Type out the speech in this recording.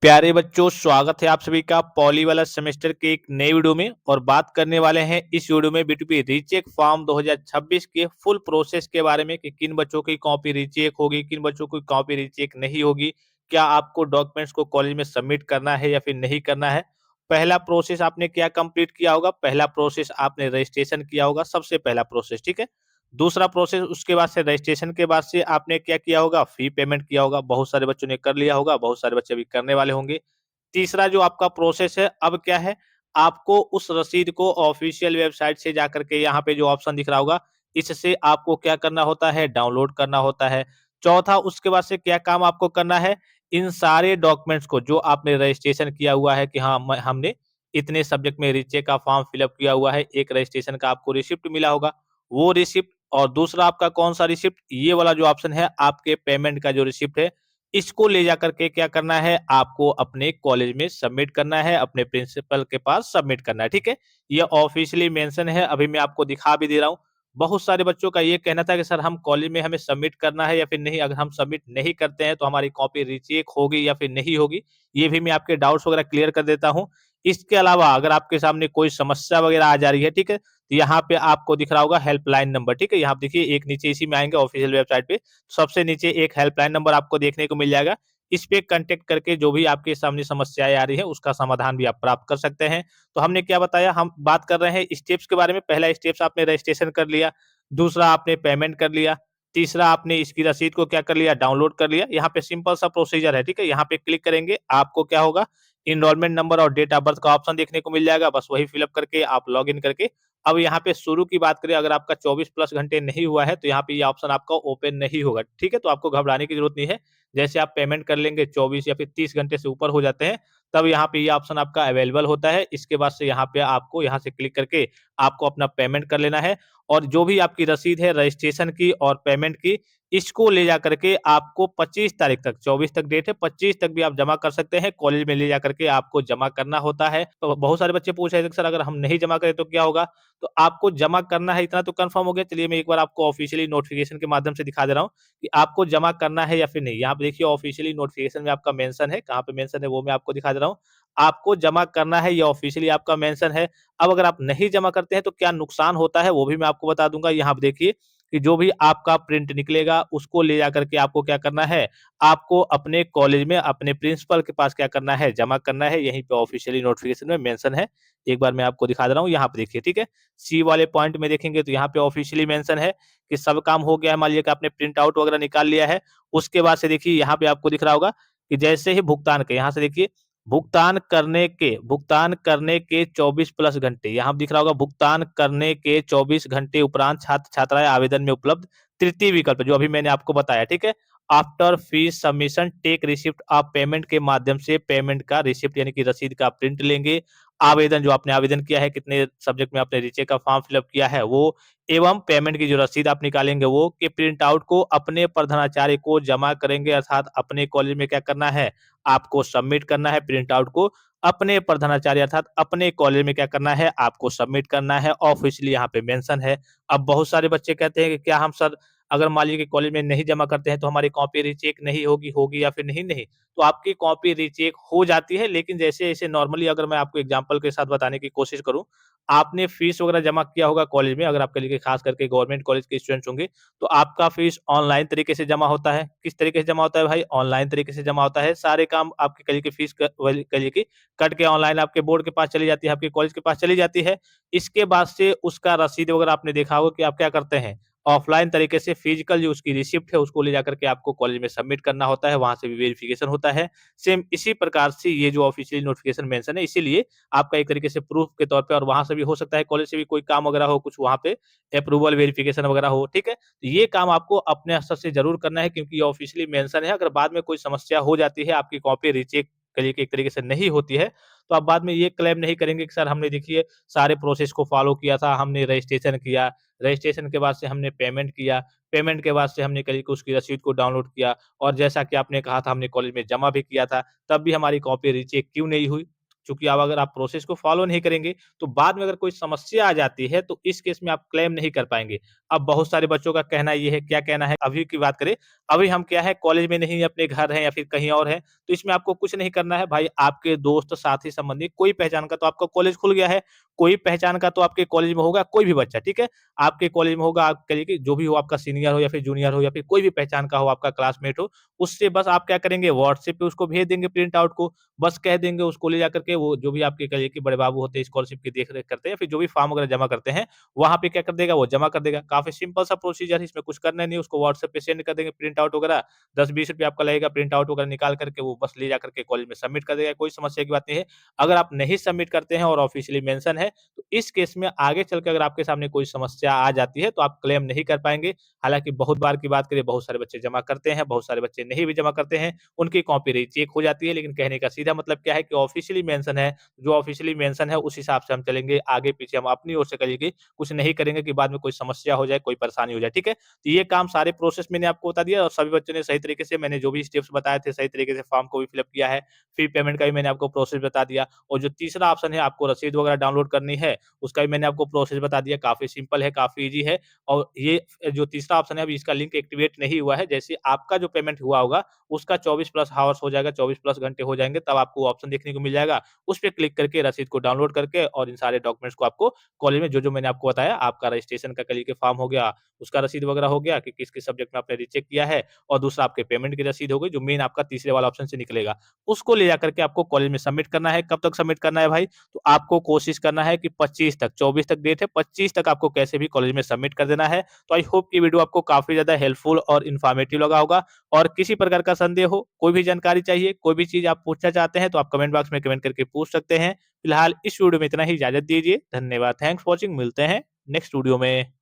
प्यारे बच्चों, स्वागत है आप सभी का पॉली वाला सेमेस्टर के एक नए वीडियो में। और बात करने वाले हैं इस वीडियो में बीटीपी रीचेक फॉर्म 2026 के फुल प्रोसेस के बारे में कि किन बच्चों की कॉपी रीचेक होगी, किन बच्चों की कॉपी रीचेक नहीं होगी, क्या आपको डॉक्यूमेंट्स को कॉलेज में सबमिट करना है या फिर नहीं करना है। पहला प्रोसेस आपने क्या कंप्लीट किया होगा? पहला प्रोसेस आपने रजिस्ट्रेशन किया होगा, सबसे पहला प्रोसेस, ठीक है। दूसरा प्रोसेस उसके बाद से रजिस्ट्रेशन के बाद से आपने क्या किया होगा? फी पेमेंट किया होगा। बहुत सारे बच्चों ने कर लिया होगा, बहुत सारे बच्चे अभी करने वाले होंगे। तीसरा जो आपका प्रोसेस है अब क्या है? आपको उस रसीद को ऑफिशियल वेबसाइट से जाकर के यहाँ पे जो ऑप्शन दिख रहा होगा, इससे आपको क्या करना होता है? डाउनलोड करना होता है। चौथा उसके बाद से क्या काम आपको करना है? इन सारे डॉक्यूमेंट्स को जो आपने रजिस्ट्रेशन किया हुआ है कि हाँ, हमने इतने सब्जेक्ट में रीचेक का फॉर्म फिलअप किया हुआ है, एक रजिस्ट्रेशन का आपको रिसिप्ट मिला होगा, वो रिसिप्ट। और दूसरा आपका कौन सा रिसिप्ट? ये वाला जो ऑप्शन है, आपके पेमेंट का जो रिसिप्ट है, इसको ले जाकर के क्या करना है? आपको अपने कॉलेज में सबमिट करना है, अपने प्रिंसिपल के पास सबमिट करना है, ठीक है। ये ऑफिशियली मेंशन है, अभी मैं आपको दिखा भी दे रहा हूँ। बहुत सारे बच्चों का ये कहना था कि सर हम कॉलेज में हमें सबमिट करना है या फिर नहीं, अगर हम सबमिट नहीं करते हैं तो हमारी कॉपी रिचेक होगी या फिर नहीं होगी। ये भी मैं आपके डाउट्स वगैरह क्लियर कर देता हूँ। इसके अलावा अगर आपके सामने कोई समस्या वगैरह आ जा रही है, ठीक है, तो यहाँ पे आपको दिख रहा होगा हेल्पलाइन नंबर, ठीक है। यहाँ पे देखिए, एक नीचे इसी में आएंगे ऑफिशियल वेबसाइट पे, सबसे नीचे एक हेल्पलाइन नंबर आपको देखने को मिल जाएगा। इस पे कांटेक्ट करके जो भी आपके सामने समस्याएँ आ रही है, उसका समाधान भी आप प्राप्त कर सकते हैं। तो हमने क्या बताया, हम बात कर रहे हैं स्टेप्स के बारे में। पहला स्टेप्स आपने रजिस्ट्रेशन कर लिया, दूसरा आपने पेमेंट कर लिया, तीसरा आपने इसकी रसीद को क्या कर लिया? डाउनलोड कर लिया। यहाँ पे सिंपल सा प्रोसीजर है, ठीक है। यहाँ पे क्लिक करेंगे, आपको क्या होगा? एनरोलमेंट नंबर और डेट ऑफ बर्थ का ऑप्शन देखने को मिल जाएगा। बस वही फिलअप करके आप लॉगिन करके, अब यहाँ पे शुरू की बात करें, अगर आपका 24 प्लस घंटे नहीं हुआ है तो यहाँ पे ये ऑप्शन आपका ओपन नहीं होगा, ठीक है। तो आपको घबराने की जरूरत नहीं है। जैसे आप पेमेंट कर लेंगे 24 या फिर 30 घंटे से ऊपर हो जाते हैं, तब यहाँ पे ये ऑप्शन आपका अवेलेबल होता है। इसके बाद से यहाँ पे आपको यहाँ से क्लिक करके आपको अपना पेमेंट कर लेना है। और जो भी आपकी रसीद है रजिस्ट्रेशन की और पेमेंट की, इसको ले जाकर के आपको 25 तारीख तक, 24 तक डेट है, 25 तक भी आप जमा कर सकते हैं। कॉलेज में ले जाकर के आपको जमा करना होता है। तो बहुत सारे बच्चे पूछ रहे थे कि सर अगर हम नहीं जमा करें तो क्या होगा? तो आपको जमा करना है, इतना तो कंफर्म हो गया। चलिए मैं एक बार आपको ऑफिशियली नोटिफिकेशन के माध्यम से दिखा दे रहा हूँ कि आपको जमा करना है या फिर नहीं। यहाँ पे देखिए ऑफिशियली नोटिफिकेशन में आपका मेंशन है, कहाँ पे मेंशन है वो मैं आपको दिखा दे रहा हूँ। आपको जमा करना है, ये ऑफिशियली आपका मेंशन है। अब अगर आप नहीं जमा करते हैं तो क्या नुकसान होता है वो भी मैं आपको बता दूंगा। यहाँ पे देखिए कि जो भी आपका प्रिंट निकलेगा उसको ले जाकर के आपको क्या करना है? आपको अपने कॉलेज में अपने प्रिंसिपल के पास क्या करना है? जमा करना है। यहीं पे ऑफिशियली नोटिफिकेशन में मेंशन है। एक बार मैं आपको दिखा दे रहा हूँ, यहाँ पे देखिए, ठीक है। सी वाले पॉइंट में देखेंगे तो यहाँ पे ऑफिशियली मेंशन है कि सब काम हो गया है। मान लीजिए कि आपने प्रिंट आउट वगैरह निकाल लिया है। उसके बाद से देखिए यहाँ पे आपको दिख रहा होगा कि जैसे ही भुगतान के, यहाँ से देखिए, भुगतान करने के 24 प्लस घंटे, यहाँ दिख रहा होगा भुगतान करने के 24 घंटे उपरांत छात्र-छात्राएँ आवेदन में उपलब्ध तृतीय विकल्प जो अभी मैंने आपको बताया, ठीक है। After fees submission take receipt, आप पेमेंट के माध्यम से पेमेंट का रिसिप्ट यानी कि रसीद का प्रिंट लेंगे। आवेदन जो आपने आवेदन किया है, कितने सब्जेक्ट में आपने रीचेक का फॉर्म फिलअप किया है वो, एवं पेमेंट की जो रसीद आप निकालेंगे वो के प्रिंट आउट को अपने प्रधानाचार्य को जमा करेंगे। अर्थात अपने कॉलेज में क्या करना है? आपको सबमिट करना है प्रिंट आउट को अपने प्रधानाचार्य, अर्थात अपने कॉलेज में क्या करना है? आपको सबमिट करना है। ऑफिशियली यहाँ पे मेंशन है। अब बहुत सारे बच्चे कहते हैं कि क्या हम सर अगर मान लीजिए कि कॉलेज में नहीं जमा करते हैं तो हमारी कॉपी रीचेक नहीं होगी, होगी या फिर नहीं? नहीं। तो आपकी कॉपी रीचेक हो जाती है, लेकिन जैसे-जैसे नॉर्मली अगर मैं आपको एग्जांपल के साथ बताने की कोशिश करूँ, आपने फीस वगैरह जमा किया होगा कॉलेज में, अगर आपके लिए खास करके गवर्नमेंट कॉलेज के स्टूडेंट्स होंगे, तो आपका फीस ऑनलाइन तरीके से जमा होता है। किस तरीके से जमा होता है भाई? ऑनलाइन तरीके से जमा होता है। सारे काम आपके कहिए कि फीस कहिए कि कट के ऑनलाइन आपके बोर्ड के पास चली जाती है, आपके कॉलेज के पास चली जाती है। इसके बाद से उसका रसीद वगैरह आपने देखा होगा कि आप क्या करते हैं? ऑफलाइन तरीके से फिजिकल जो उसकी रिसिप्ट है उसको ले जाकर के आपको कॉलेज में सबमिट करना होता है, वहाँ से भी वेरिफिकेशन होता है। सेम इसी प्रकार से ये जो ऑफिशियली नोटिफिकेशन मेंशन है, इसीलिए आपका एक तरीके से प्रूफ के तौर पे, और वहाँ से भी हो सकता है कॉलेज से भी कोई काम वगैरह हो, कुछ वहाँ पे अप्रूवल वेरिफिकेशन वगैरह हो, ठीक है? तो ये काम आपको अपने स्तर से ज़रूर करना है, क्योंकि ये ऑफिशियली मेंशन है। अगर बाद में कोई समस्या हो जाती है, आपकी कॉपी रीचेक करिए कि एक तरीके से नहीं होती है, तो आप बाद में ये क्लेम नहीं करेंगे कि सर हमने देखिए सारे प्रोसेस को फॉलो किया था, हमने रजिस्ट्रेशन किया, रजिस्ट्रेशन के बाद से हमने पेमेंट किया, पेमेंट के बाद से हमने करिए कि उसकी रसीद को डाउनलोड किया, और जैसा कि आपने कहा था हमने कॉलेज में जमा भी किया था, तब भी हमारी कॉपी रीचेक क्यों नहीं हुई? चूँकि अब अगर आप प्रोसेस को फ़ॉलो नहीं करेंगे, तो बाद में अगर कोई समस्या आ जाती है, तो इस केस में आप क्लेम नहीं कर पाएँगे। अब बहुत सारे बच्चों का कहना ये है, क्या कहना है, अभी की बात करें, अभी हम क्या है कॉलेज में नहीं, अपने घर हैं या फिर कहीं और हैं, तो इसमें आपको कुछ नहीं करना है भाई, आपके दोस्त, साथी, संबंधी कोई पहचान का तो आपका कॉलेज खुल गया है, कोई पहचान का तो आपके कॉलेज में होगा, कोई भी बच्चा, ठीक है? आपके कॉलेज में होगा, आप कहिए कि जो भी हो, आपका सीनियर हो या फिर जूनियर हो या फिर कोई भी पहचान का हो, आपका क्लासमेट हो, उससे बस आप क्या करेंगे, व्हाट्सएप पे उसको भेज देंगे प्रिंट आउट को, बस कह देंगे उसको ले जाकर के, वो जो भी आपके कहिए कि बड़े बाबू होते हैं, स्कॉलरशिप की देख-रेख करते हैं, फिर जो भी फॉर्म वगैरह जमा करते हैं, वहाँ पे क्या कर देगा, वो जमा कर देगा। काफ़ी सिंपल सा प्रोसीजर है, इसमें कुछ करना नहीं है, उसको व्हाट्सएप पे सेंड कर देंगे प्रिंट आउट वगैरह, 10-20 रुपए आपका लगेगा प्रिंट आउट वगैरह निकाल करके, वो बस ले जाकर के कॉलेज में सबमिट कर देगा, कोई समस्या की बात नहीं है। अगर आप नहीं सबमिट करते हैं और ऑफिशियली मेंशन है, तो इस केस में आगे चल के अगर आपके सामने कोई समस्या आ जाती है, तो आप क्लेम नहीं कर पाएँगे। हालाँकि बहुत बार की बात करें, बहुत सारे बच्चे जमा करते हैं, बहुत सारे बच्चे नहीं भी जमा करते हैं, उनकी कॉपी रीचेक हो जाती है, लेकिन कहने का सीधा मतलब क्या है कि ऑफिशियली मेंशन है, जो ऑफिशियली मेंशन है उस हिसाब से हम चलेंगे, आगे-पीछे हम अपनी ओर से कहिए कि कुछ नहीं करेंगे कि बाद में कोई समस्या हो जाए, कोई परेशानी हो जाए, ठीक है? तो ये काम सारे प्रोसेस मैंने आपको बता दिया और सभी बच्चों ने सही तरीके से मैंने जो भी स्टेप्स बताए थे, सही तरीके से फॉर्म को भी फिल अप किया है, फी पेमेंट का भी मैंने आपको प्रोसेस बता दिया और जो तीसरा ऑप्शन है आपको रसीद वगैरह डाउनलोड करनी है, उसका भी मैंने आपको प्रोसेस बता दिया, काफ़ी सिंपल है, काफ़ी ईज़ी है और ये जो तीसरा ऑप्शन है अभी इसका लिंक एक्टिवेट नहीं हुआ है, जैसे आपका जो पेमेंट हुआ होगा, उसका 24 प्लस हावर्स हो जाएगा, 24 प्लस घंटे हो जाएँगे, तब आपको ऑप्शन देखने को मिल जाएगा। उस पे क्लिक करके रसीद को डाउनलोड करके और इन सारे डॉक्यूमेंट्स को आपको कॉलेज में जो-जो मैंने आपको बताया, आपका रजिस्ट्रेशन का कल के फॉर्म हो गया, उसका रसीद वगैरह हो गया कि किस-किस सब्जेक्ट में आपने रीचेक किया है और दूसरा आपके पेमेंट की रसीद हो गई, जो मेन आपका तीसरे वाला ऑप्शन से निकलेगा। उसको ले जाकर के आपको कॉलेज में सबमिट करना है। कब तक सबमिट करना है भाई? तो आपको कोशिश करना है कि 25 तक, 24 तक डेट है, 25 तक आपको कैसे भी कॉलेज में सबमिट कर देना है। तो आई होप कि वीडियो आपको काफ़ी ज़्यादा हेल्पफुल और इन्फॉर्मेटिव लगा होगा और किसी प्रकार का संदेह हो, कोई भी जानकारी चाहिए, कोई भी चीज़ आप पूछना चाहते हैं, तो आप कमेंट बॉक्स में कमेंट करके पूछ सकते हैं। फिलहाल इस वीडियो में इतना ही, इजाज़त दीजिए। धन्यवाद, थैंक्स फॉर वॉचिंग, मिलते हैं नेक्स्ट वीडियो में।